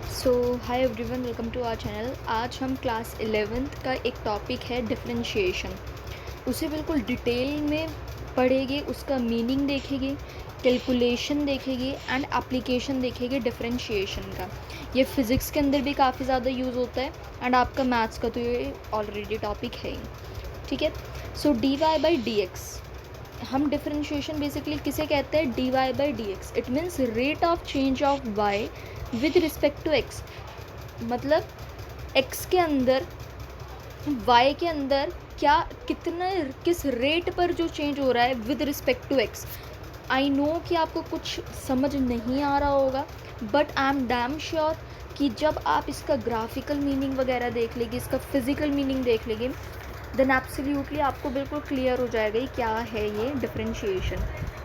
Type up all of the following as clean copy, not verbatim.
So hi everyone, welcome to our channel. आज हम class 11th का एक टॉपिक है डिफरेंशिएशन। उसे बिल्कुल डिटेल में पढ़ेंगे, उसका मीनिंग देखेंगे, कैलकुलेशन देखेंगे एंड एप्लीकेशन देखेंगे डिफरेंशिएशन का। ये फिज़िक्स के अंदर भी काफ़ी ज़्यादा यूज़ होता है एंड आपका मैथ्स का तो ये ऑलरेडी टॉपिक है ही। ठीक है। So D Y by D X, हम डिफरेंशिएशन बेसिकली किसे कहते हैं? D Y by D x. It means rate of change of Y with respect to X. मतलब x के अंदर y के अंदर क्या कितना किस रेट पर जो चेंज हो रहा है with respect to x। I know कि आपको कुछ समझ नहीं आ रहा होगा, but I am damn sure कि जब आप इसका ग्राफिकल मीनिंग वगैरह देख लेंगे, इसका फिज़िकल मीनिंग देख लेंगे, देन एब्सोल्युटली आपको बिल्कुल क्लियर हो जाएगा कि क्या है ये डिफरेंशिएशन।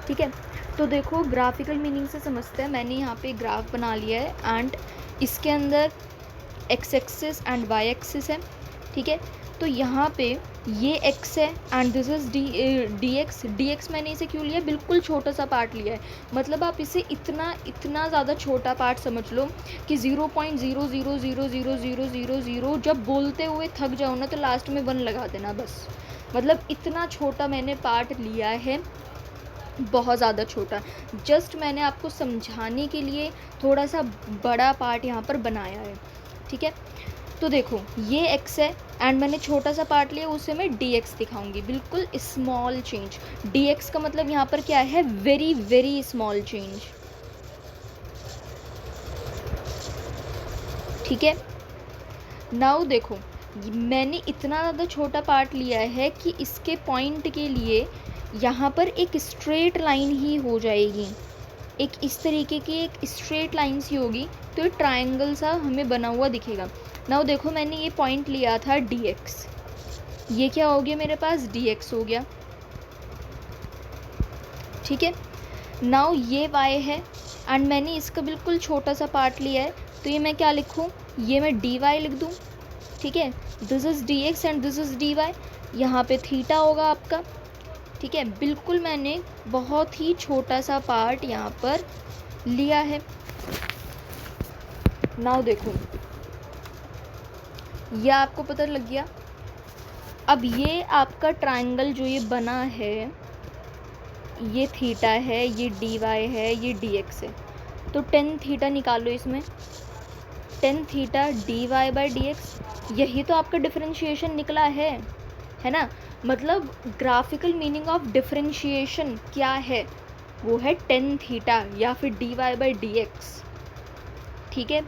ठीक है, तो देखो ग्राफिकल मीनिंग से समझते हैं। मैंने यहाँ पे ग्राफ बना लिया है एंड इसके अंदर X axis and Y axis है। ठीक है, तो यहाँ पे ये x है and this is D X मैंने इसे क्यों लिया? बिल्कुल छोटा सा पार्ट लिया है। मतलब आप इसे इतना इतना ज़्यादा छोटा पार्ट समझ लो कि 0.000000 जब बोलते हुए थक जाओ ना तो लास्ट में 1 लगा देना बस। मतलब इतना छोटा मैंने पार्ट लिया है, बहुत ज़्यादा छोटा। जस्ट मैंने आपको समझाने के लिए थोड़ा सा बड़ा पार्ट यहाँ पर बनाया है। ठीक है, तो देखो ये x है एंड मैंने छोटा सा पार्ट लिया, उसे मैं dx दिखाऊंगी। बिल्कुल स्मॉल चेंज। dx का मतलब यहाँ पर क्या है? Very very small change. ठीक है, नाउ देखो मैंने इतना ज़्यादा छोटा पार्ट लिया है कि इसके पॉइंट के लिए यहाँ पर एक स्ट्रेट लाइन ही हो जाएगी। एक इस तरीके की एक स्ट्रेट लाइन सी होगी, तो एक ट्रायंगल सा हमें बना हुआ दिखेगा। नाउ देखो मैंने ये पॉइंट लिया था dx, ये क्या हो गया मेरे पास? dx हो गया। ठीक है, नाउ ये y है एंड मैंने इसका बिल्कुल छोटा सा पार्ट लिया है, तो ये मैं क्या लिखूँ? ये मैं dy लिख दूँ। ठीक है, this is dx and this is dy। यहाँ पे थीटा होगा आपका। ठीक है, बिल्कुल मैंने बहुत ही छोटा सा पार्ट यहाँ पर लिया है। नाउ देखो ये आपको पता लग गया। अब ये आपका ट्रायंगल जो ये बना है, ये थीटा है, ये डी वाई है, ये डी एक्स है। तो टेन थीटा निकालो इसमें। Tan theta D Y by D X, यही तो आपका डिफरेंशिएशन निकला है ना? मतलब ग्राफिकल मीनिंग ऑफ डिफरेंशिएशन क्या है? वो है टेन थीटा या फिर D Y by D X. ठीक है,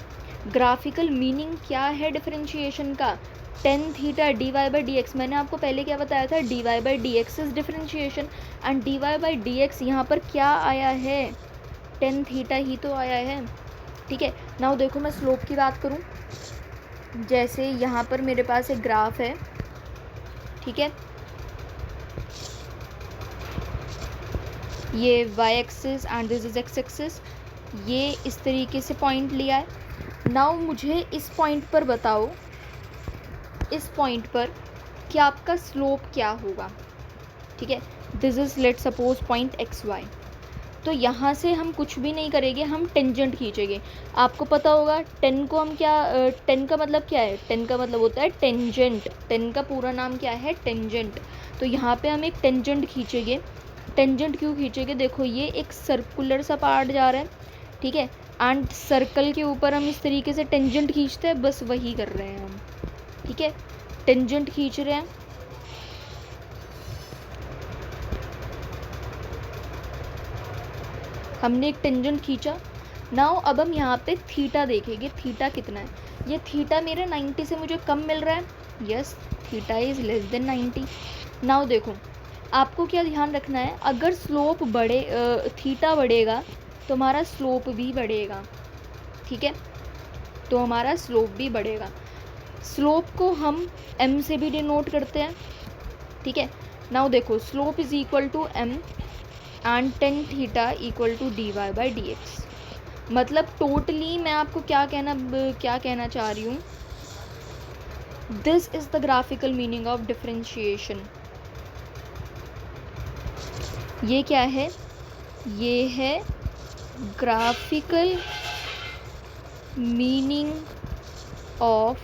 ग्राफिकल मीनिंग क्या है डिफरेंशिएशन का? Tan theta D Y by D X. मैंने आपको पहले क्या बताया था? D Y by D x is differentiation and D Y by D X यहाँ पर क्या आया है? टेन थीटा ही तो आया है। ठीक है, नाउ देखो मैं स्लोप की बात करूँ, जैसे यहाँ पर मेरे पास एक ग्राफ है। ठीक है, ये Y axis and this is X axis, ये इस तरीके से पॉइंट लिया है। नाउ मुझे इस पॉइंट पर बताओ, इस पॉइंट पर कि आपका स्लोप क्या होगा। ठीक है, this is let suppose point X Y. तो यहाँ से हम कुछ भी नहीं करेंगे, हम टेंजेंट खींचेंगे। आपको पता होगा टेन को हम क्या, टेन का मतलब क्या है? टेन का मतलब होता है टेंजेंट। टेन का पूरा नाम क्या है? टेंजेंट। तो यहाँ पे हम एक टेंजेंट खींचेंगे। टेंजेंट क्यों खींचेंगे? देखो ये एक सर्कुलर सा पार्ट जा रहा है। ठीक है, एंड सर्कल के ऊपर हम इस तरीके से टेंजेंट खींचते हैं, बस वही कर रहे हैं हम। ठीक है, टेंजेंट खींच रहे हैं। हमने एक टेंजेंट खींचा। नाउ अब हम यहाँ पे थीटा देखेंगे, थीटा कितना है। ये थीटा मेरे 90 से मुझे कम मिल रहा है। Yes, theta is less than 90। Now देखो आपको क्या ध्यान रखना है, अगर स्लोप थीटा बढ़ेगा तो हमारा स्लोप भी बढ़ेगा। ठीक है, तो हमारा स्लोप भी बढ़ेगा। स्लोप को हम m से भी डिनोट करते हैं। ठीक है, नाउ देखो slope is equal to m and tan theta equal to D Y by D X. मतलब टोटली मैं आपको क्या कहना चाह रही हूँ, this is the graphical meaning of differentiation. ये क्या है? ये है ग्राफिकल मीनिंग ऑफ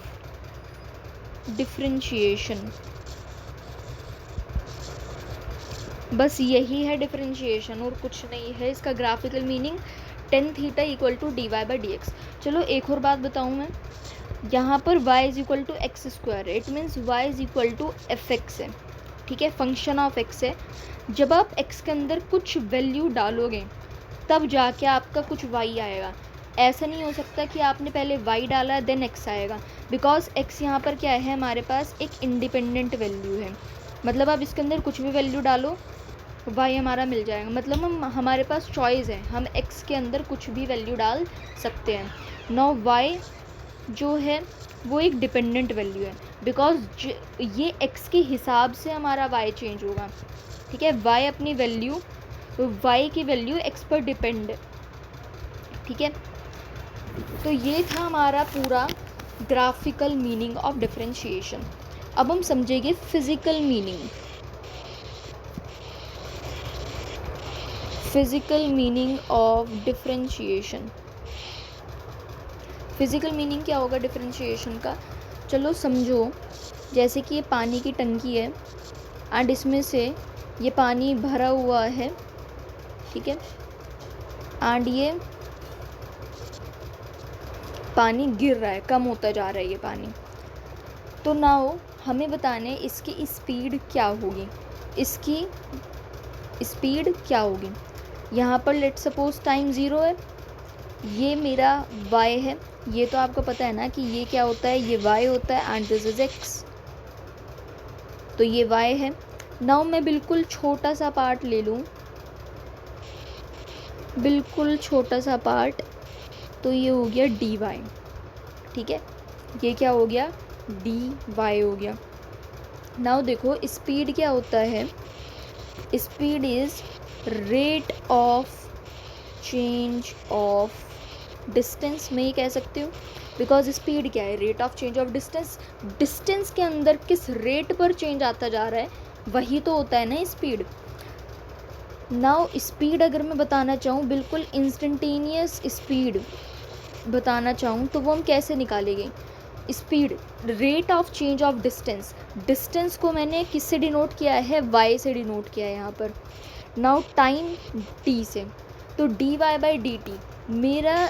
डिफरेंशिएशन। बस यही है डिफरेंशिएशन और कुछ नहीं है। इसका graphical meaning tan theta equal to D Y by D X. चलो एक और बात बताऊँ मैं, यहाँ पर y is equal to x square, it means y is equal to F X है, ठीक है, फंक्शन ऑफ x है। जब आप x के अंदर कुछ वैल्यू डालोगे तब जाके आपका कुछ y आएगा। ऐसा नहीं हो सकता कि आपने पहले y डाला देन x आएगा, बिकॉज x यहाँ पर क्या है, हमारे पास एक इंडिपेंडेंट वैल्यू है। मतलब आप इसके अंदर कुछ भी वैल्यू डालो y हमारा मिल जाएगा। मतलब हमारे पास चॉइस है, हम x के अंदर कुछ भी वैल्यू डाल सकते हैं। नाउ y जो है वो एक डिपेंडेंट वैल्यू है, बिकॉज ये x के हिसाब से हमारा y चेंज होगा, ठीक है। y अपनी वैल्यू, y की वैल्यू x पर डिपेंड है, ठीक है। तो ये था हमारा पूरा ग्राफिकल मीनिंग ऑफ डिफरेंशिएशन। अब हम समझेंगे physical meaning. Physical meaning of differentiation. Physical meaning क्या होगा डिफरेंशिएशन का? चलो समझो, जैसे कि ये पानी की टंकी है एंड इसमें से ये पानी भरा हुआ है, ठीक है, एंड ये पानी गिर रहा है, कम होता जा रहा है ये पानी। तो नाउ हमें बताने इसकी स्पीड क्या होगी, इसकी स्पीड क्या होगी। यहाँ पर लेट सपोज टाइम 0 है, ये मेरा y है, ये तो आपको पता है ना कि ये क्या होता है, ये y होता है एंड दिस इज x, तो ये y है। नाउ मैं बिल्कुल छोटा सा पार्ट ले लूँ, बिल्कुल छोटा सा पार्ट, तो ये हो गया dy, ठीक है, ये क्या हो गया, dy हो गया। नाउ देखो स्पीड क्या होता है, speed is rate of change of distance, मैं ये कह सकती हूँ, बिकॉज स्पीड क्या है, rate of change of distance. Distance के अंदर किस रेट पर चेंज आता जा रहा है वही तो होता है ना स्पीड। नाउ स्पीड अगर मैं बताना चाहूँ, बिल्कुल इंस्टेंटेनियस स्पीड बताना चाहूँ, तो वो हम कैसे निकालेंगे, speed rate of change of distance. Distance को मैंने किससे डिनोट किया है, y से डिनोट किया है यहाँ पर। नाउ टाइम t से, तो dy बाई डी टी, मेरा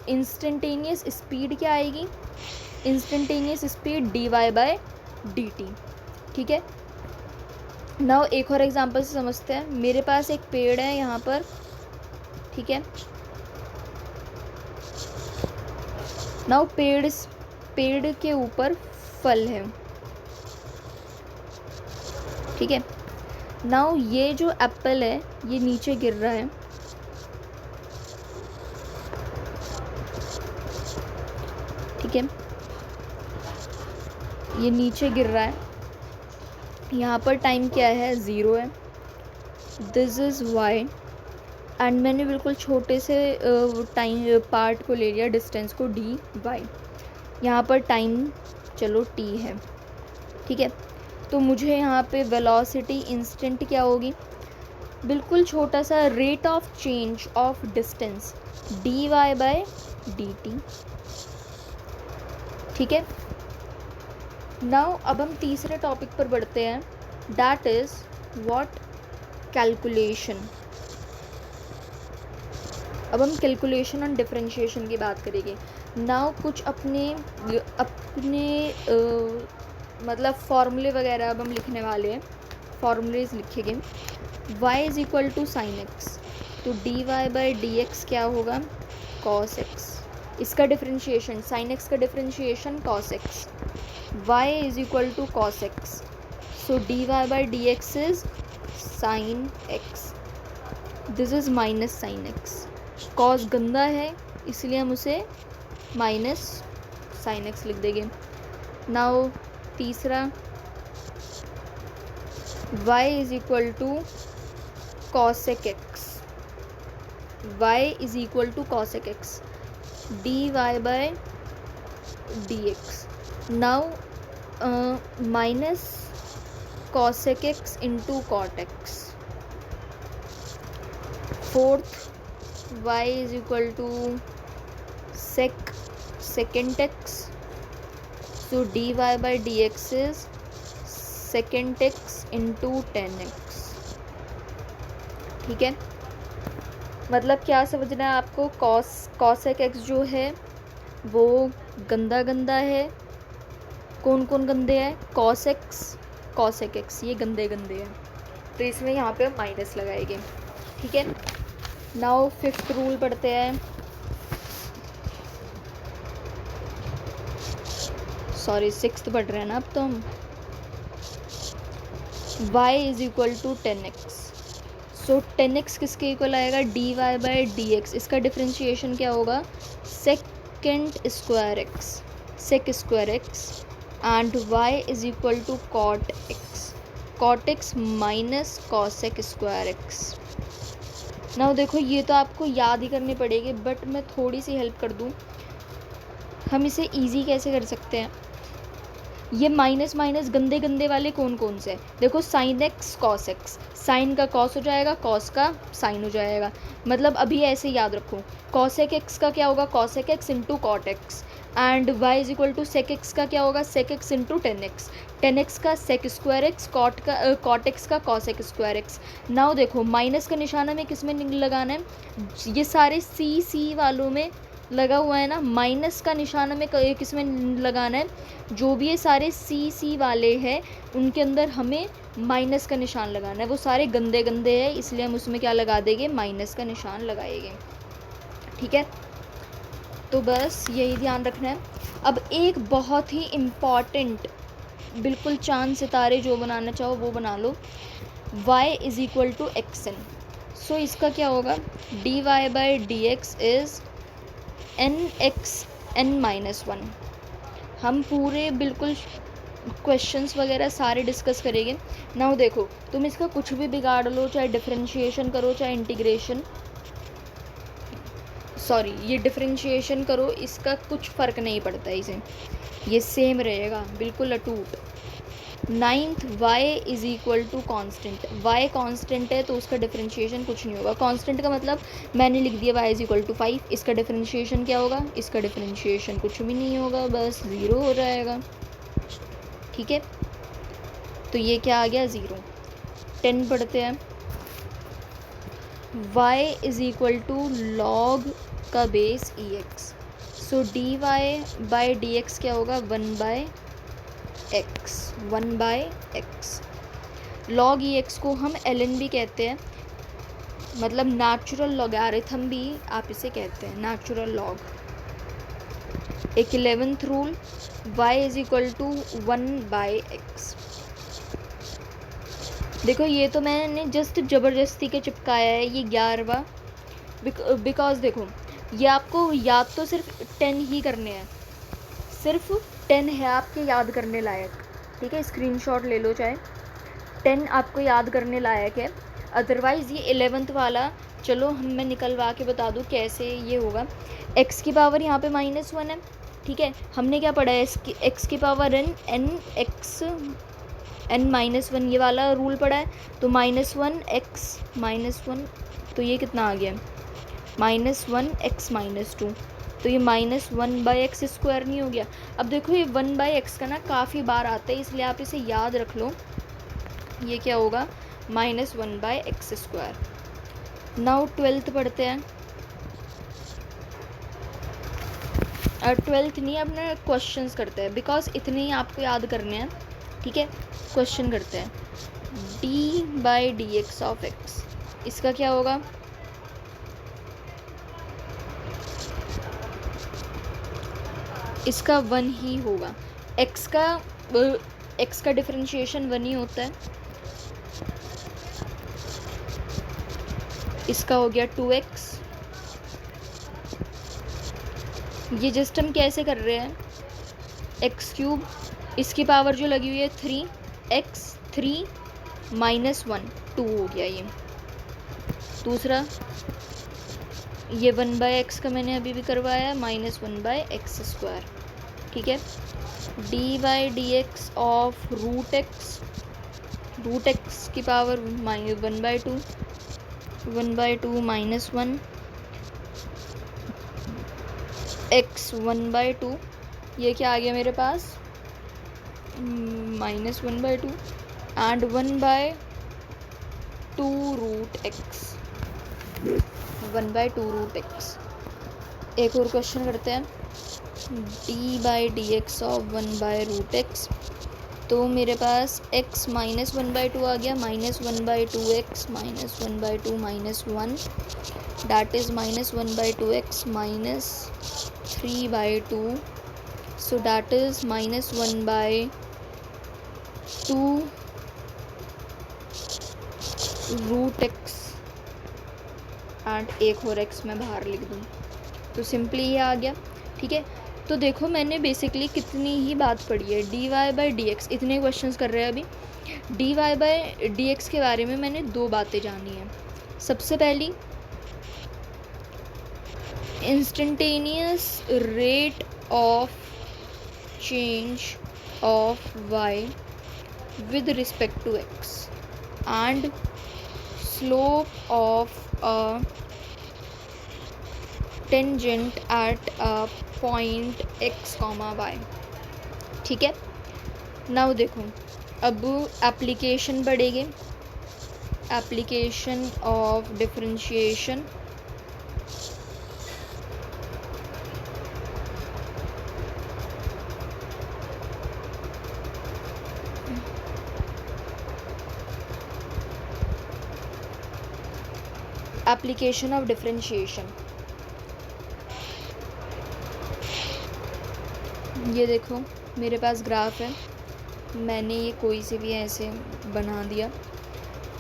इंस्टेंटेनियस स्पीड क्या आएगी, instantaneous speed dy by d T, ठीक है। नाउ एक और एग्जांपल से समझते हैं। मेरे पास एक पेड़ है यहाँ पर, ठीक है। नाउ पेड़ के ऊपर फल है, ठीक है। नाउ ये जो एप्पल है ये नीचे गिर रहा है, ठीक है, ये नीचे गिर रहा है। यहाँ पर टाइम क्या है, 0 है, दिस इज़ y, एंड मैंने बिल्कुल छोटे से टाइम पार्ट को ले लिया, डिस्टेंस को dy। यहाँ पर टाइम चलो t है, ठीक है। तो मुझे यहाँ पे वेलोसिटी इंस्टेंट क्या होगी, बिल्कुल छोटा सा rate of change of distance dy by d T, ठीक है। नाउ अब हम तीसरे टॉपिक पर बढ़ते हैं, दैट इज़ व्हाट, कैलकुलेशन। अब हम कैलकुलेशन और डिफरेंशिएशन की बात करेंगे। नाउ कुछ अपने मतलब फॉर्मूले वगैरह अब हम लिखने वाले हैं, फॉर्मूलेज लिखेंगे। y is equal to sine x, तो dy बाई डी एक्स क्या होगा, कॉस एक्स। इसका डिफरेंशिएशन, साइन एक्स का differentiation cos x, y is equal to cos x, so dy by D x is sine x, this is minus sine x. Cos गंदा है इसलिए हम उसे minus sine x लिख देंगे। Now तीसरा, y is equal to cosec x, y is equal to cosec x, dy by D x. Now minus cosec x into cot x. Fourth, y is equal to secant x. So dy by dx is secant x into 10x. ठीक है, मतलब क्या समझना है आपको, cosec x जो है वो गंदा गंदा है। कौन कौन गंदे हैं? cosec x ये गंदे गंदे हैं, तो इसमें यहाँ पे माइनस लगाएंगे। ठीक है, नाउ फिफ्थ रूल पढ़ते हैं। सॉरी सिक्स्थ पढ़ रहे हैं ना अब तो हम। y is equal to 10x। So 10x किसके इक्वल आएगा? dy by dx। इसका डिफ्रेंशिएशन क्या होगा? Second square x, sec square x and y is equal to cot x minus cosec square x. ना देखो ये तो आपको याद ही करनी पड़ेगी, बट मैं थोड़ी सी हेल्प कर दूँ। हम इसे इजी कैसे कर सकते हैं? ये माइनस माइनस गंदे गंदे वाले कौन कौन से? देखो sine x cos x, sine का कॉस हो जाएगा, कॉस का साइन हो जाएगा। मतलब अभी ऐसे याद रखो, कॉसेक एक्स का क्या होगा? Cosec x into cot x and y is equal to sec x का क्या होगा? Sec x into 10x, 10x का sec square x, cot x का कॉसेक स्क्वायर एक्स। नाउ देखो माइनस का निशान हमें किस में लगाना है? ये सारे सी वालों में लगा हुआ है ना, माइनस का निशान हमें किस में लगाना है? जो भी ये सारे सी वाले हैं उनके अंदर हमें माइनस का निशान लगाना है। वो सारे गंदे गंदे हैं इसलिए हम उसमें क्या लगा देंगे? माइनस का निशान लगाएंगे। ठीक है, तो बस यही ध्यान रखना है। अब एक बहुत ही इम्पॉर्टेंट, बिल्कुल चांद सितारे जो बनाना चाहो वो बना लो। y is equal to X N. So इसका क्या होगा? dy by D X is N X N minus 1। हम पूरे बिल्कुल क्वेश्चंस वगैरह सारे डिस्कस करेंगे। नाउ देखो तुम इसका कुछ भी बिगाड़ लो, चाहे डिफरेंशिएशन करो चाहे इंटीग्रेशन, सॉरी ये डिफरेंशिएशन करो, इसका कुछ फ़र्क नहीं पड़ता है इसे, ये सेम रहेगा बिल्कुल अटूट। Ninth y is equal to constant. y constant है तो उसका डिफरेंशिएशन कुछ नहीं होगा। कॉन्स्टेंट का मतलब मैंने लिख दिया y इज़ इक्वल टू 5। इसका डिफरेंशिएशन क्या होगा? इसका डिफरेंशिएशन कुछ भी नहीं होगा, बस 0 हो जाएगा। ठीक है, तो ये क्या आ गया? 0। 10 पढ़ते हैं। y is equal to log का base ex। So dy by D x क्या होगा? 1 by X, 1 by X. Log ex को हम ln भी कहते हैं, मतलब नेचुरल लॉगरिथम भी आप इसे कहते हैं, नेचुरल लॉग। एक 11th rule, y is equal to 1 by x. देखो ये तो मैंने जस्ट ज़बरदस्ती के चिपकाया है ये 11वां, बिकॉज देखो ये आपको याद तो सिर्फ 10 ही करने हैं, सिर्फ 10 है आपके याद करने लायक। ठीक है, स्क्रीनशॉट ले लो चाहे, 10 आपको याद करने लायक है। अदरवाइज़ ये 11th वाला चलो मैं निकलवा के बता दूँ कैसे ये होगा। x की पावर यहाँ पे -1 है। ठीक है, हमने क्या पढ़ा है? x की पावर n x n -1 ये वाला रूल पढ़ा है। तो -1 x -1, तो ये कितना आ गया? -1 x -2, तो ये -1 बाई एक्स स्क्वायर नहीं हो गया? अब देखो ये 1 बाई एक्स का ना काफ़ी बार आता है, इसलिए आप इसे याद रख लो। ये क्या होगा? -1 by x square. Now 12th पढ़ते हैं। 12th नहीं, अपने क्वेश्चंस करते हैं, बिकॉज इतने ही आपको याद करने हैं। ठीक है, क्वेश्चन करते हैं। D by D x of x, इसका क्या होगा? इसका 1 ही होगा। x का डिफरेंशिएशन 1 ही होता है। इसका हो गया 2x। ये जस्ट हम कैसे कर रहे हैं? x3, इसकी पावर जो लगी हुई है 3x, 3 -1 2 हो गया ये। दूसरा ये 1 बाई एक्स का मैंने अभी भी करवाया है, -1 बाई एक्स स्क्वायर। ठीक है, d by D x of root x की पावर 1/2, 1/2 -1 x1/2, ये क्या आ गया मेरे पास, -1/2 and 1/2 root x, 1/2 root x. एक और क्वेश्चन करते हैं, d/dx ऑफ 1/रूट एक्स। तो मेरे पास x -1/2 आ गया, -1/2x -1/2 -1, that is -1/2x -3/2, so that is -1/2 root x and एक और x मैं बाहर लिख दूँ, तो सिंपली ये आ गया। ठीक है, तो देखो मैंने बेसिकली कितनी ही बात पढ़ी है, dy/dx, इतने क्वेश्चंस कर रहे हैं अभी। dy/dx के बारे में मैंने 2 बातें जानी है। सबसे पहली, instantaneous rate of change of y with respect to x and slope of a tangent at a point x, y। ठीक है, नाउ देखो अब एप्लीकेशन बढ़ेगी, application of differentiation. Application of differentiation, ये देखो मेरे पास ग्राफ है, मैंने ये कोई से भी ऐसे बना दिया।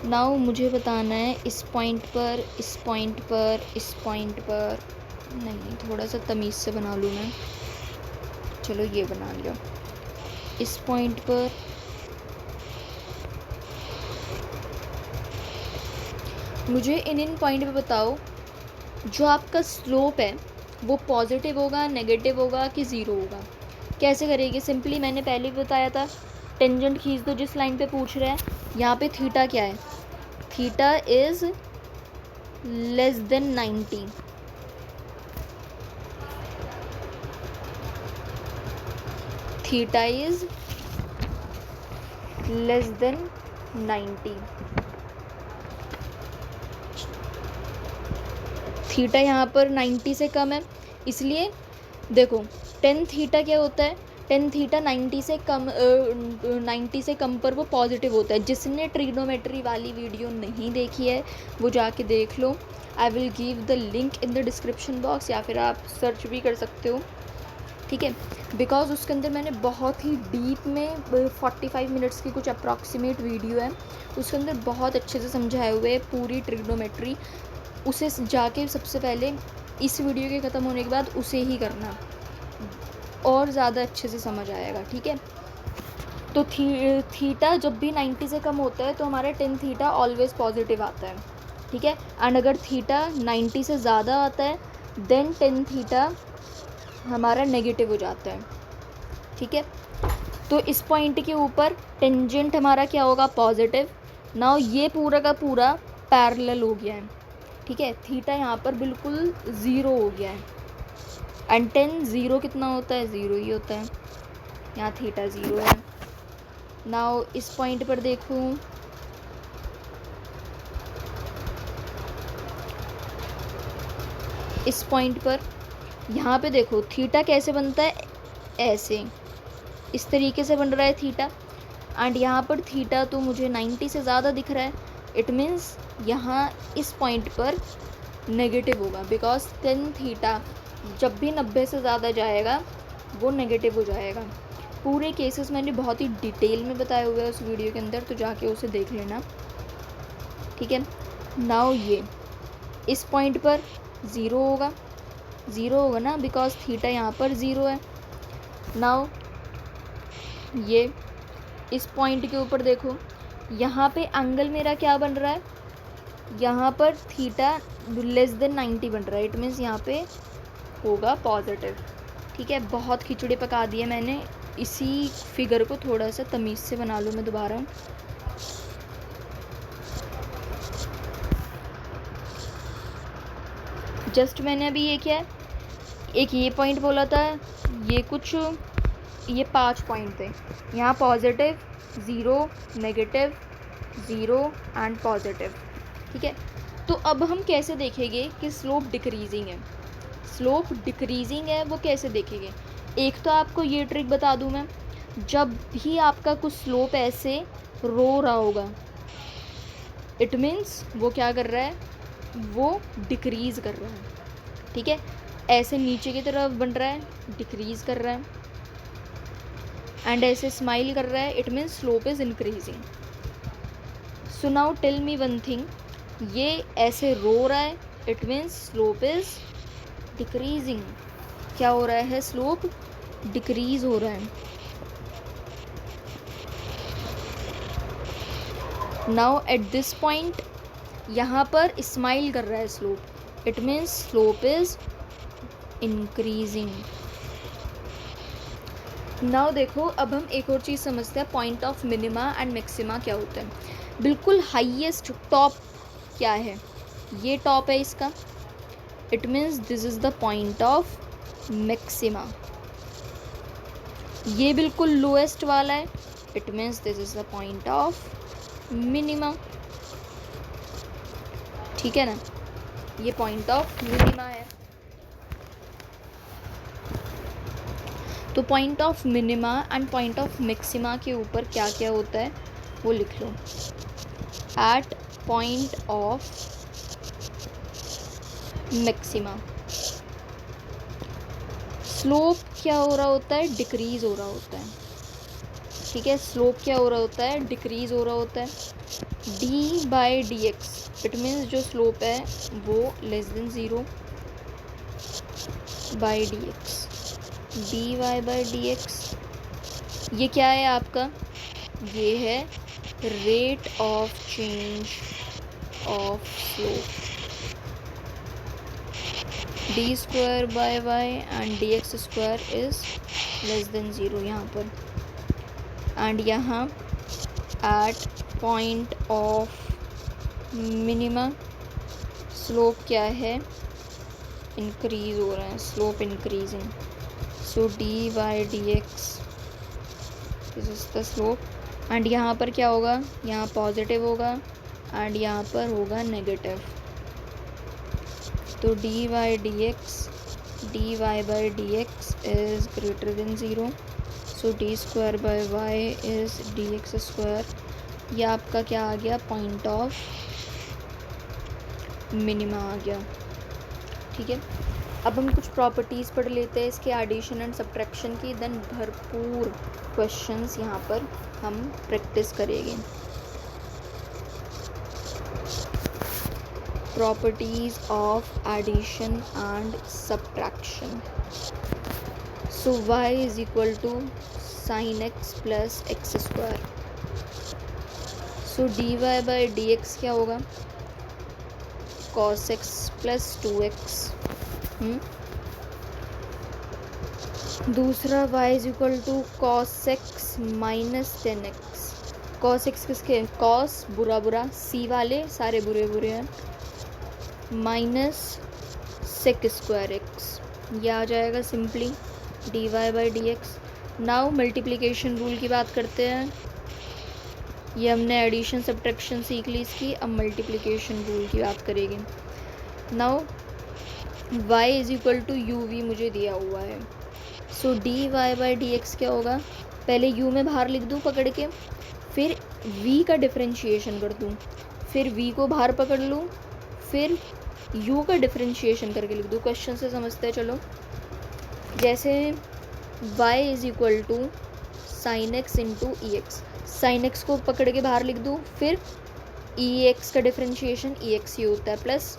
नाउ मुझे बताना है इस पॉइंट पर, इस पॉइंट पर, इस पॉइंट पर, नहीं थोड़ा सा तमीज़ से बना लूँ मैं, चलो ये बना लिया, इस पॉइंट पर, मुझे इन पॉइंट पे बताओ जो आपका स्लोप है वो पॉजिटिव होगा, नेगेटिव होगा कि ज़ीरो होगा। कैसे करेंगे, सिंपली मैंने पहले भी बताया था, टेंजेंट खींच दो जिस लाइन पे पूछ रहा है। यहाँ पे थीटा क्या है, theta is less than 90, theta is less than 90, theta यहाँ पर 90 से कम है, इसलिए देखो टेन थीटा क्या होता है, टेन थीटा 90 से कम, 90 से कम पर वो पॉजिटिव होता है। जिसने ट्रिग्नोमेट्री वाली वीडियो नहीं देखी है वो जाके देख लो, I will give the link in the description box, या फिर आप सर्च भी कर सकते हो। ठीक है, बिकॉज उसके अंदर मैंने बहुत ही डीप में 45 मिनट्स की कुछ अप्रॉक्सीमेट वीडियो है, उसके अंदर बहुत अच्छे से समझाए हुए है पूरी ट्रिग्नोमेट्री। उसे जाके सबसे पहले इस वीडियो के ख़त्म होने के बाद उसे ही करना, और ज़्यादा अच्छे से समझ आएगा। ठीक है, तो थीटा जब भी 90 से कम होता है तो हमारा टेन थीटा ऑलवेज पॉजिटिव आता है। ठीक है, एंड अगर थीटा 90 से ज़्यादा आता है देन टेन थीटा हमारा नेगेटिव हो जाता है। ठीक है, तो इस पॉइंट के ऊपर टेंजेंट हमारा क्या होगा, पॉजिटिव। नाउ ये पूरा का पूरा पैरेलल हो गया है। ठीक है, थीटा यहाँ पर बिल्कुल ज़ीरो हो गया है, एंड टेन ज़ीरो कितना होता है, ज़ीरो ही होता है, यहाँ थीटा ज़ीरो है। नाउ इस पॉइंट पर देखूँ, इस पॉइंट पर यहाँ पे देखो थीटा कैसे बनता है, ऐसे इस तरीके से बन रहा है थीटा, एंड यहाँ पर थीटा तो मुझे 90 से ज़्यादा दिख रहा है, इट मीन्स यहाँ इस पॉइंट पर नेगेटिव होगा, बिकॉज टेन थीटा जब भी 90 से ज़्यादा जाएगा वो नेगेटिव हो जाएगा। पूरे केसेस मैंने बहुत ही डिटेल में बताए हुए हैं उस वीडियो के अंदर, तो जाके उसे देख लेना। ठीक है, नाउ ये इस पॉइंट पर ज़ीरो होगा, ज़ीरो होगा ना, बिकॉज थीटा यहाँ पर ज़ीरो है। नाउ ये इस पॉइंट के ऊपर देखो, यहाँ पे एंगल मेरा क्या बन रहा है, यहाँ पर थीटा लेस देन 90 बन रहा है, इट मीन्स यहाँ पे होगा पॉजिटिव। ठीक है, बहुत खिचड़ी पका दी है मैंने, इसी फिगर को थोड़ा सा तमीज़ से बना लूँ मैं दोबारा। जस्ट मैंने अभी ये क्या है, एक ये पॉइंट बोला था, ये कुछ ये 5 पॉइंट थे। यहाँ पॉजिटिव, 0, नेगेटिव, 0 एंड पॉजिटिव। ठीक है, तो अब हम कैसे देखेंगे कि स्लोप डिक्रीजिंग है। स्लोप डिक्रीजिंग है वो कैसे देखेंगे। एक तो आपको ये ट्रिक बता दूँ मैं, जब भी आपका कुछ स्लोप ऐसे रो रहा होगा, इट मीन्स वो क्या कर रहा है, वो डिक्रीज़ कर रहा है। ठीक है, ऐसे नीचे की तरफ बन रहा है, डिक्रीज़ कर रहा है, एंड ऐसे स्माइल कर रहा है, it means slope is increasing. So now tell me one thing, ये ऐसे रो रहा है, it means slope is decreasing. क्या हो रहा है, स्लोप डिक्रीज हो रहा है। नाउ एट दिस पॉइंट, यहाँ पर स्माइल कर रहा है slope, it means slope is increasing. Now देखो, अब हम एक और चीज़ समझते हैं, point of minima and maxima क्या होता है। बिल्कुल हाईएस्ट टॉप क्या है, ये टॉप है इसका, it means this is the point of maxima. ये बिल्कुल लोएस्ट वाला है, it means this is the point of minima. ठीक है ना, ये पॉइंट ऑफ मिनिमा है। तो point of minima and point of maxima के ऊपर क्या क्या होता है वो लिख लो। At point of maxima slope क्या हो रहा होता है, डिक्रीज हो रहा होता है। ठीक है, स्लोप क्या हो रहा होता है, डिक्रीज हो रहा होता है। D by D x, it means जो स्लोप है वो less than 0 by D x, d Y by D x. ये क्या है आपका, ये है rate of change of slope, d square by y and d x square is less than 0 यहाँ पर। एंड यहाँ at point of minima slope क्या है, इंक्रीज हो रहा है, slope increasing. So d by D x this is the slope. And यहाँ पर क्या होगा, यहाँ पॉजिटिव होगा एंड यहाँ पर होगा नेगेटिव। तो d y d x, d Y by D x is greater than 0, so d square by y is d x square. यह आपका क्या आ गया, पॉइंट ऑफ मिनिमा आ गया। ठीक है, अब हम कुछ प्रॉपर्टीज़ पढ़ लेते हैं इसके एडिशन एंड सब्ट्रैक्शन की, देन भरपूर क्वेश्चंस यहाँ पर हम प्रैक्टिस करेंगे। Properties of addition and subtraction. So y is equal to sine x plus x square. So D Y by D x क्या होगा, कॉस एक्स प्लस 2x। दूसरा y is equal to cos x minus 10x। Cos x किसके, cos बुरा बुरा, सी वाले सारे बुरे बुरे हैं, माइनस सेक स्क्वायर एक्स, ये आ जाएगा simply d Y by D x. Now multiplication rule की बात करते हैं। ये हमने एडिशन सब्ट्रैक्शन सीख ली इसकी, अब मल्टीप्लिकेशन रूल की बात करेंगे। Now y is equal to U V मुझे दिया हुआ है, so D Y by D x क्या होगा, पहले u में बाहर लिख दूँ पकड़ के, फिर v का डिफरेंशिएशन कर दूँ, फिर v को बाहर पकड़ लूँ, फिर u का डिफरेंशिएशन करके लिख दूँ। क्वेश्चन से समझते हैं चलो। जैसे y is equal to sine x into e x, sine x को पकड़ के बाहर लिख दूँ, फिर ई एक्स का डिफरेंशिएशन ई एक्स ही होता है, प्लस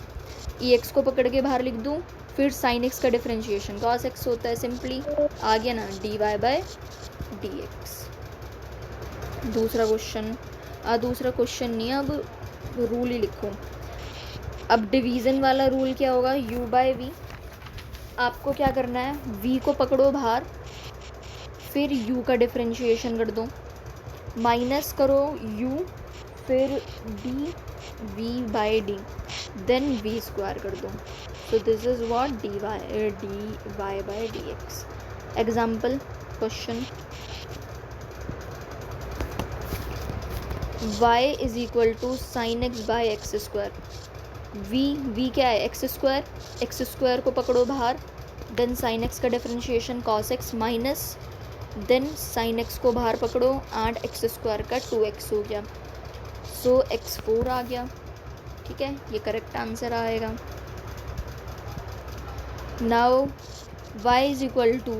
ई एक्स को पकड़ के बाहर लिख दूँ, फिर साइन एक्स का डिफरेंशिएशन कॉस एक्स होता है, सिंपली आ गया ना d Y by D x. दूसरा क्वेश्चन नहीं, अब रूल ही लिखो। अब डिवीज़न वाला रूल क्या होगा, u बाई वी। आपको क्या करना है, v को पकड़ो बाहर, फिर u का डिफरेंशिएशन कर दो, माइनस करो u, फिर d v by d, then v square कर दो। So this is what dy by dx. Example question, y is equal to sin x by x square. v क्या है, एक्स स्क्वायर को पकड़ो बाहर, देन साइन एक्स का differentiation cos x minus, then sine x को बाहर पकड़ो and x square का 2x हो गया. सो x4 आ गया. ठीक है, ये करेक्ट आंसर आएगा. Now y is equal to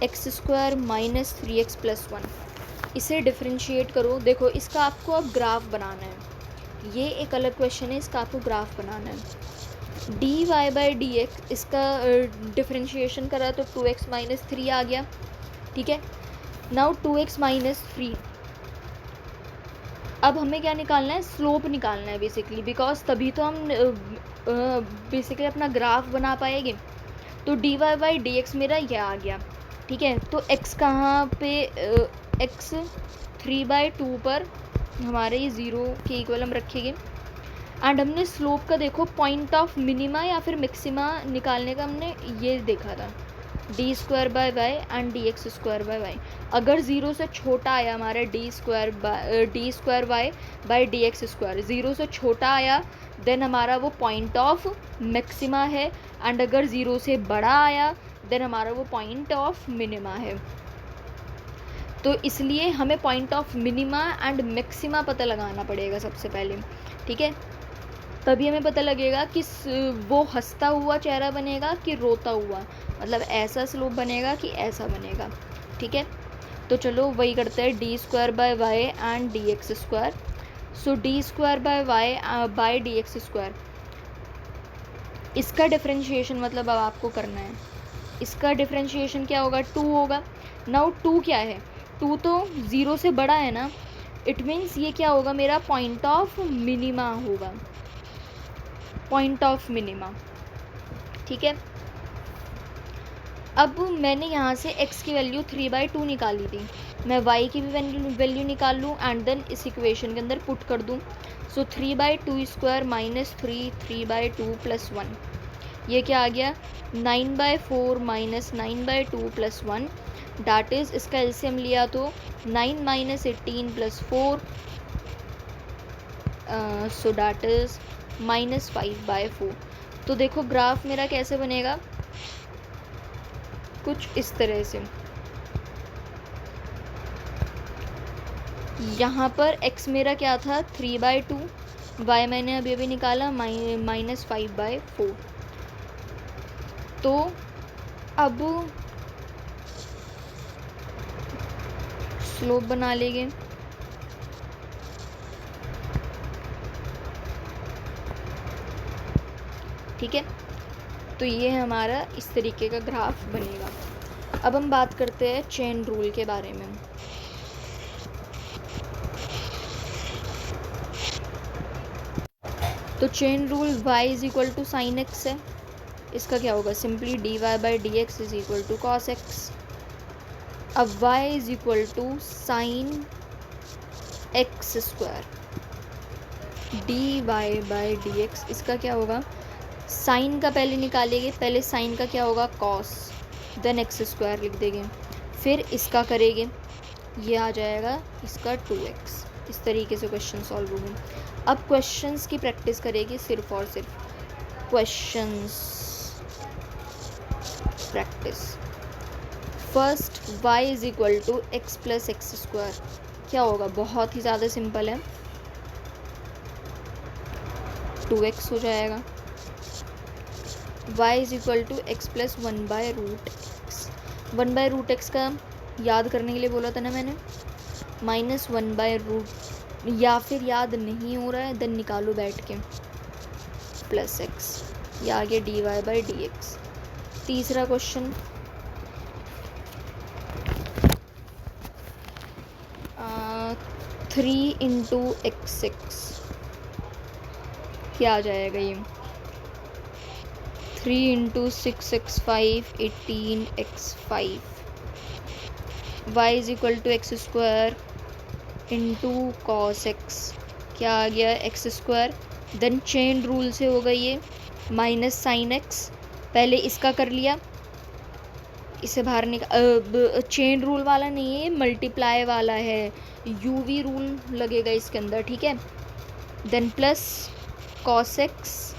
x square minus 3x plus 1. इसे डिफरेंशिएट करो. देखो इसका आपको अब ग्राफ बनाना है, ये एक अलग क्वेश्चन है, इसका आपको ग्राफ बनाना है. D Y by D x, इसका डिफरेंशिएशन करा तो 2x माइनस 3 आ गया. ठीक है, नाउ 2x माइनस 3. अब हमें क्या निकालना है, स्लोप निकालना है बेसिकली, बिकॉज तभी तो हम बेसिकली अपना ग्राफ बना पाएंगे. तो d Y by D x मेरा यह आ गया. ठीक है, तो x कहाँ पे, x 3/2 पर हमारे ये 0 के इक्वल हम रखेंगे. एंड हमने स्लोप का देखो पॉइंट ऑफ मिनिमा या फिर मैक्सिमा निकालने का हमने ये देखा था, d square by y and d x square by y. अगर 0 से छोटा आया हमारा d square y by D x square, 0 से छोटा आया देन हमारा वो पॉइंट ऑफ मैक्सिमा है. एंड अगर 0 से बड़ा आया देन हमारा वो पॉइंट ऑफ मिनिमा है. तो इसलिए हमें point of minima and maxima पता लगाना पड़ेगा सबसे पहले. ठीक है, तभी हमें पता लगेगा कि वो हंसता हुआ चेहरा बनेगा कि रोता हुआ, मतलब ऐसा स्लोप बनेगा कि ऐसा बनेगा. ठीक है, तो चलो वही करते हैं, d square by y and d x square. So d square by y by d x square, इसका डिफरेंशिएशन मतलब अब आपको करना है. इसका डिफरेंशिएशन क्या होगा, 2 होगा. नाउ 2 क्या है, 2 तो 0 से बड़ा है ना, इट मीन्स ये क्या होगा, मेरा पॉइंट ऑफ मिनिमा होगा, पॉइंट ऑफ मिनिमा. ठीक है, अब मैंने यहाँ से x की वैल्यू 3/2 निकाली थी, मैं y की भी वैल्यू निकाल लूँ एंड देन इस इक्वेशन के अंदर पुट कर दूँ. सो 3/2 स्क्वायर माइनस 3/2 प्लस 1, ये क्या आ गया, 9/4 माइनस 9/2 प्लस 1. डैट इज़, इसका एलसीएम लिया तो 9 minus 18 plus 4, so that is minus 5/4. तो देखो ग्राफ मेरा कैसे बनेगा, कुछ इस तरह से. यहाँ पर x मेरा क्या था, 3/2, y मैंने अभी अभी निकाला माइनस 5/4. तो अब स्लोप बना लेंगे. ठीक है, तो ये हमारा इस तरीके का ग्राफ बनेगा. अब हम बात करते हैं चेन रूल के बारे में. तो chain rule y is equal to sine x है, इसका क्या होगा, simply d Y by D x is equal to cos x. अब y is equal to sine x square d Y by D x, इसका क्या होगा, sign का पहले निकालेंगे, पहले साइन का क्या होगा कॉस, देन एक्स स्क्वायर लिख देंगे, फिर इसका करेंगे, ये आ जाएगा इसका 2x. इस तरीके से क्वेश्चन सॉल्व होंगे. अब क्वेश्चंस की प्रैक्टिस करेंगे, सिर्फ और सिर्फ questions practice. First y is equal to x plus x square, क्या होगा, बहुत ही ज़्यादा सिंपल है, 2x हो जाएगा. y is equal to x plus 1/√x. 1/√x का याद करने के लिए बोला था ना मैंने, माइनस 1/√, या फिर याद नहीं हो रहा है देन निकालो बैठ के, प्लस x, ये आगे d Y by D x. तीसरा क्वेश्चन, 3 इंटू x6, क्या आ जाएगा ये, 3 into 6x5 18x5. y is equal to x square into cos x, क्या आ गया x square. Then chain rule से होगा ये माइनस साइन एक्स, पहले इसका कर लिया, इसे बाहर चेन रूल वाला नहीं है, मल्टीप्लाई वाला है, यूवी रूल लगेगा इसके अंदर, ठीक है। Then plus cos x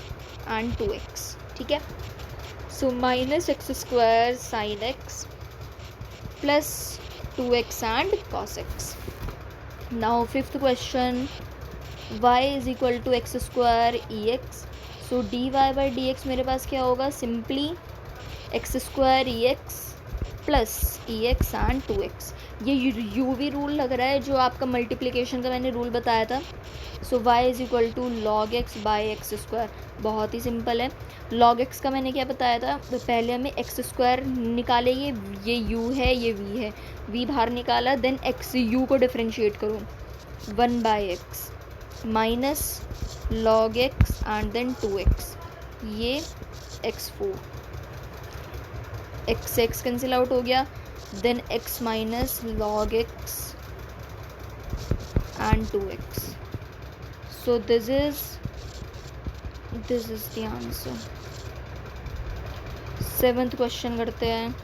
and 2x, ठीक है। So minus x square sine x plus 2x and cos x. Now fifth question, y is equal to x square e x. So D Y by D x मेरे पास क्या होगा, simply x square e x plus e x and 2x। ये UV rule लग रहा है जो आपका मल्टीप्लिकेशन का मैंने रूल बताया था। So y is equal to log x by x square, बहुत ही सिंपल है। लॉग एक्स का मैंने क्या बताया था, तो पहले हमें एक्स स्क्वायर निकालेंगे, ये u है ये v है, v बाहर निकाला, देन एक्स u को डिफ्रेंशिएट करो, 1 by x minus log x and then 2x, ये x4, x कैंसिल आउट हो गया, then x minus log x and 2x। So this is the answer. Seventh question करते हैं,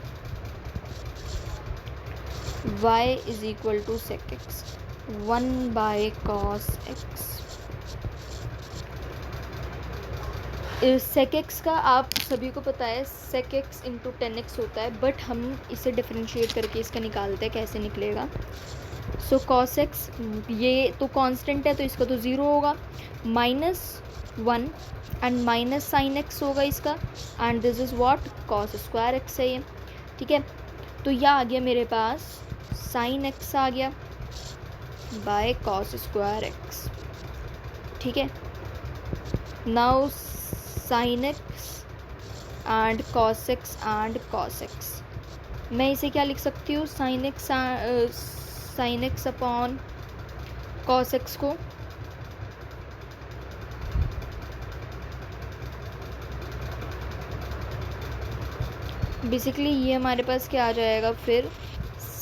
y is equal to sec x 1 by cos x. Sec x का आप सभी को पता है, सेक एक्स इंटू 10x होता है, बट हम इसे डिफ्रेंशिएट करके इसका निकालते हैं, कैसे निकलेगा। सो कॉस एक्स, ये तो कांस्टेंट है तो इसका तो 0 होगा, -1 एंड माइनस साइन एक्स होगा इसका, and this is what, cos square x है ये, ठीक है। तो यह आ गया मेरे पास साइन एक्स आ गया बाय कॉस स्क्वायर एक्स, ठीक है। Now sine x and cos x and cos x, मैं इसे क्या लिख सकती हूँ, sine x upon cos x को बेसिकली ये हमारे पास क्या आ जाएगा फिर,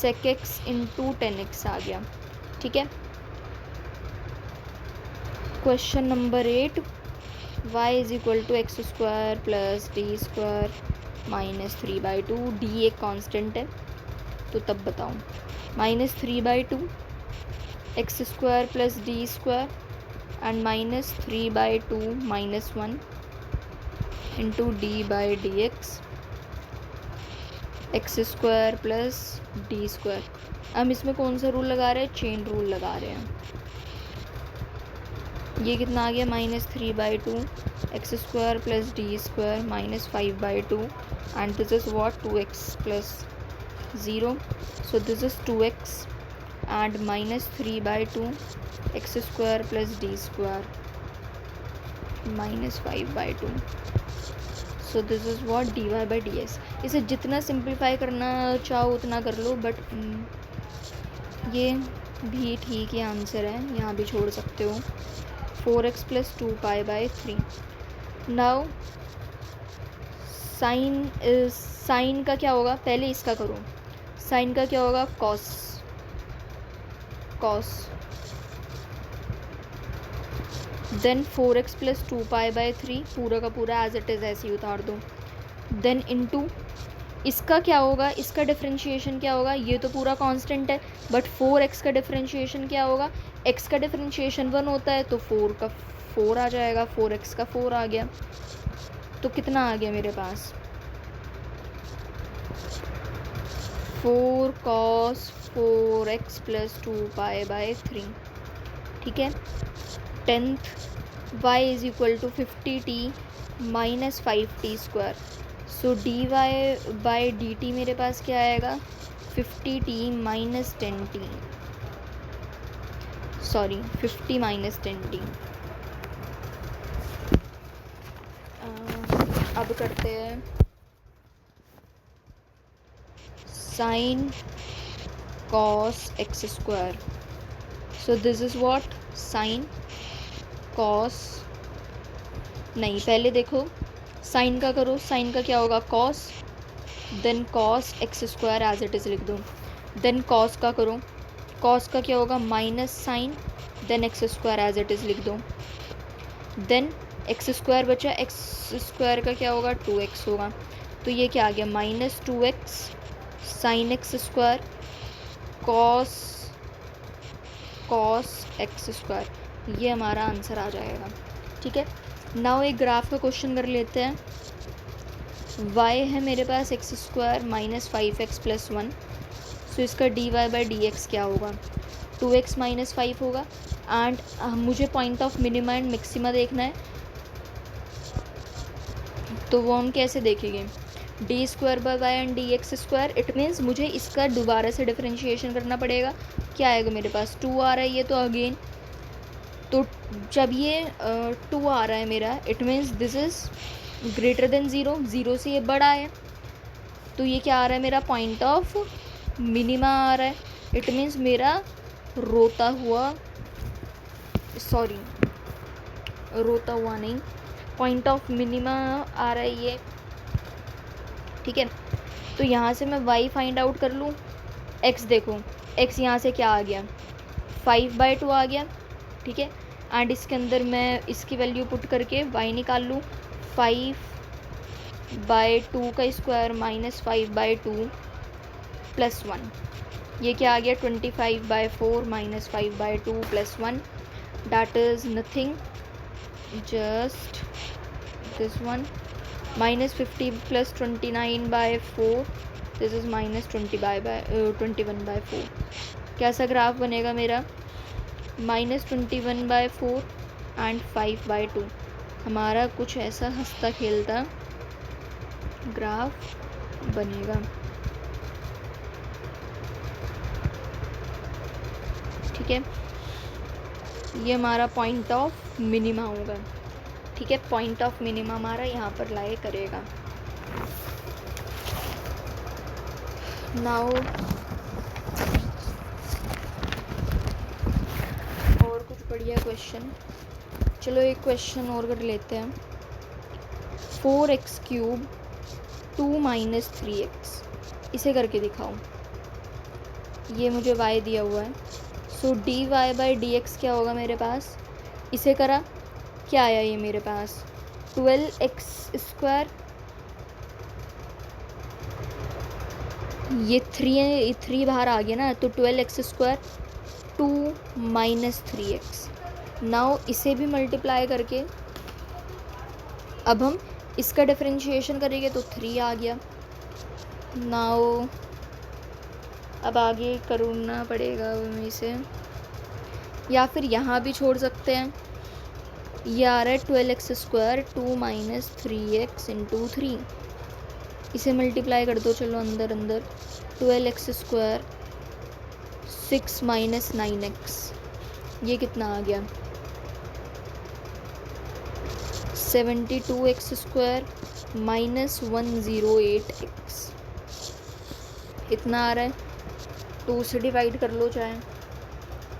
सेक एक्स इंटू 10x आ गया, ठीक है। Question number 8, y is equal to x square plus d square minus 3/2, d एक कांस्टेंट है तो तब बताऊँ, -3/2 x square plus d square and -3/2 -1 into d by D x square plus d square. हम इसमें कौन सा रूल लगा रहे हैं, चेन रूल लगा रहे हैं। ये कितना आ गया, -3/2 x square plus d square -5/2 and this is what 2x plus 0। So this is 2x and -3/2 x square plus d square -5/2। So this is what dy by D x. इसे जितना simplify करना चाहो उतना कर लो, बट ये भी ठीक ही answer है, यहाँ भी छोड़ सकते हो। 4x plus 2π/3। नाउ साइन का क्या होगा, पहले इसका करो, साइन का क्या होगा, कॉस देन 4x प्लस 2π/3, पूरा का पूरा एज इट इज़ ऐसे ही उतार दो, देन इनटू इसका क्या होगा, इसका डिफरेंशिएशन क्या होगा, ये तो पूरा कांस्टेंट है, बट 4x का डिफरेंशिएशन क्या होगा, x का डिफरेंशिएशन 1 होता है तो 4 का 4 आ जाएगा, 4x का 4 आ गया, तो कितना आ गया मेरे पास, 4 cos 4x प्लस 2π/3, ठीक है। 10th, y is equal to 50t minus 5t square. So D Y by d t मेरे पास क्या आएगा, 50t minus 10t, sorry 50 minus 10t। अब करते हैं sine cos x square. So this is what, sine cos, नहीं पहले देखो साइन का करो, साइन का क्या होगा, cos, then cos x square as it is लिख दो, देन कॉस का करो, कॉस का क्या होगा, minus sine, then x square as it is लिख दो, देन एक्स स्क्वायर बचा, एक्स स्क्वायर का क्या होगा 2x होगा, तो ये क्या आ गया -2x sign x square cos x square, ये हमारा आंसर आ जाएगा। ठीक है, नाउ एक ग्राफ का क्वेश्चन कर लेते हैं। y है मेरे पास एक्स स्क्वायर -5x+1, सो इसका dy/dx क्या होगा 2x - 5 होगा। एंड मुझे point of minima and maxima देखना है, तो वो हम कैसे देखेंगे d² and dx square. It means मुझे इसका दोबारा से डिफरेंशिएशन करना पड़ेगा। क्या आएगा मेरे पास 2 आ रहा है, ये तो अगेन, तो जब ये 2 आ रहा है मेरा, it means this is greater than 0, 0 से ये बड़ा है, तो ये क्या आ रहा है मेरा पॉइंट ऑफ मिनिमा आ रहा है। इट मीन्स मेरा रोता हुआ नहीं, पॉइंट ऑफ मिनिमा आ रहा है ये। ठीक है, तो यहाँ से मैं y फाइंड आउट कर लूँ। x देखो, x यहाँ से क्या आ गया 5/2 आ गया। ठीक है, एंड इसके अंदर मैं इसकी वैल्यू पुट करके y निकाल लूँ। 5/2 का स्क्वायर -5/2 + 1, ये क्या आ गया 25/4 -5/2 + 1, that is nothing, just this one, -50 + 29/4, this is -21/4। कैसा ग्राफ बनेगा मेरा -21/4 एंड 5/2, हमारा कुछ ऐसा हंसता खेलता ग्राफ बनेगा। ठीक है, ये हमारा पॉइंट ऑफ मिनिमा होगा। ठीक है, पॉइंट ऑफ मिनिमा हमारा यहाँ पर लाई करेगा। नाउ और कुछ बढ़िया क्वेश्चन, चलो एक क्वेश्चन और कर लेते हैं। 4x³ 2 - 3x, इसे करके दिखाओ। ये मुझे y दिया हुआ है, सो dy/dx क्या होगा मेरे पास, इसे करा, क्या आया ये मेरे पास 12x², ये 3 बाहर आ गया ना, तो 12x² 2 - 3x। नाउ इसे भी मल्टीप्लाई करके अब हम इसका डिफरेंशिएशन करेंगे, तो 3 आ गया। नाउ अब आगे करना पड़ेगा हमें इसे, या फिर यहाँ भी छोड़ सकते हैं। ये आ रहा है 12x² 2 - 3x × 3, इसे मल्टीप्लाई कर दो, चलो अंदर 12x² 6 - 9x, ये कितना आ गया 72x² -108x, इतना आ रहा है। 2 से डिवाइड कर लो, चाहे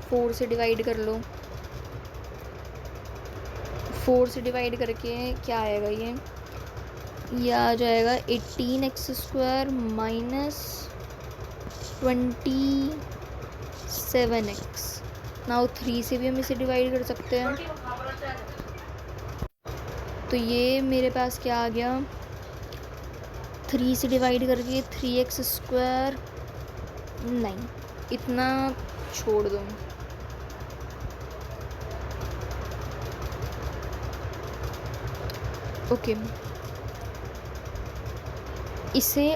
4 से डिवाइड कर लो, 4 से डिवाइड करके क्या आएगा ये आ जाएगा 18x² -27x। नाउ 3 से भी हम इसे डिवाइड कर सकते हैं, तो ये मेरे पास क्या आ गया 3 से डिवाइड करके 3x², नहीं इतना छोड़ दो। ओके, इसे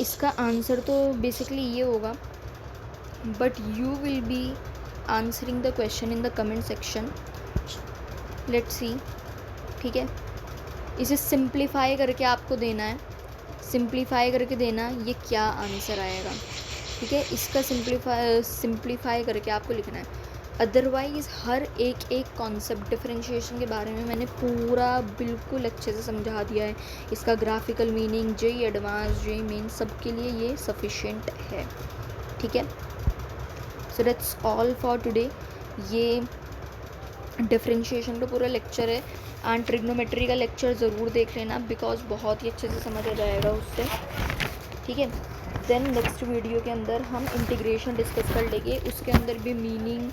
इसका आंसर तो बेसिकली ये होगा, but you will be answering the question in the comment section, let's see. ठीक है, इसे सिंप्लीफाई करके आपको देना है, सिंप्लीफाई करके देना ये क्या आंसर आएगा। ठीक है, इसका सिंप्लीफाई करके आपको लिखना है। अदरवाइज़ हर एक कॉन्सेप्ट डिफरेंशिएशन के बारे में मैंने पूरा बिल्कुल अच्छे से समझा दिया है। इसका graphical meaning JEE advance JEE main सबके लिए ये सफिशिएंट है। ठीक है, so that's all for today. ये डिफरेंशिएशन का पूरा लेक्चर है, एंड ट्रिग्नोमेट्री का लेक्चर ज़रूर देख लेना, बिकॉज बहुत ही अच्छे से समझ आ जाएगा उससे। ठीक है, देन नेक्स्ट वीडियो के अंदर हम इंटीग्रेशन डिस्कस कर लेंगे, उसके अंदर भी मीनिंग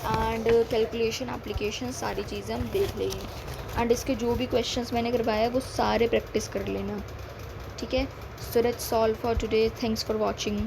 एंड कैलकुलेशन एप्लीकेशन सारी चीज़ें हम देख लेंगे। एंड इसके जो भी क्वेश्चंस मैंने करवाया वो सारे प्रैक्टिस कर लेना, ठीक है। So that's all for today, thanks for watching.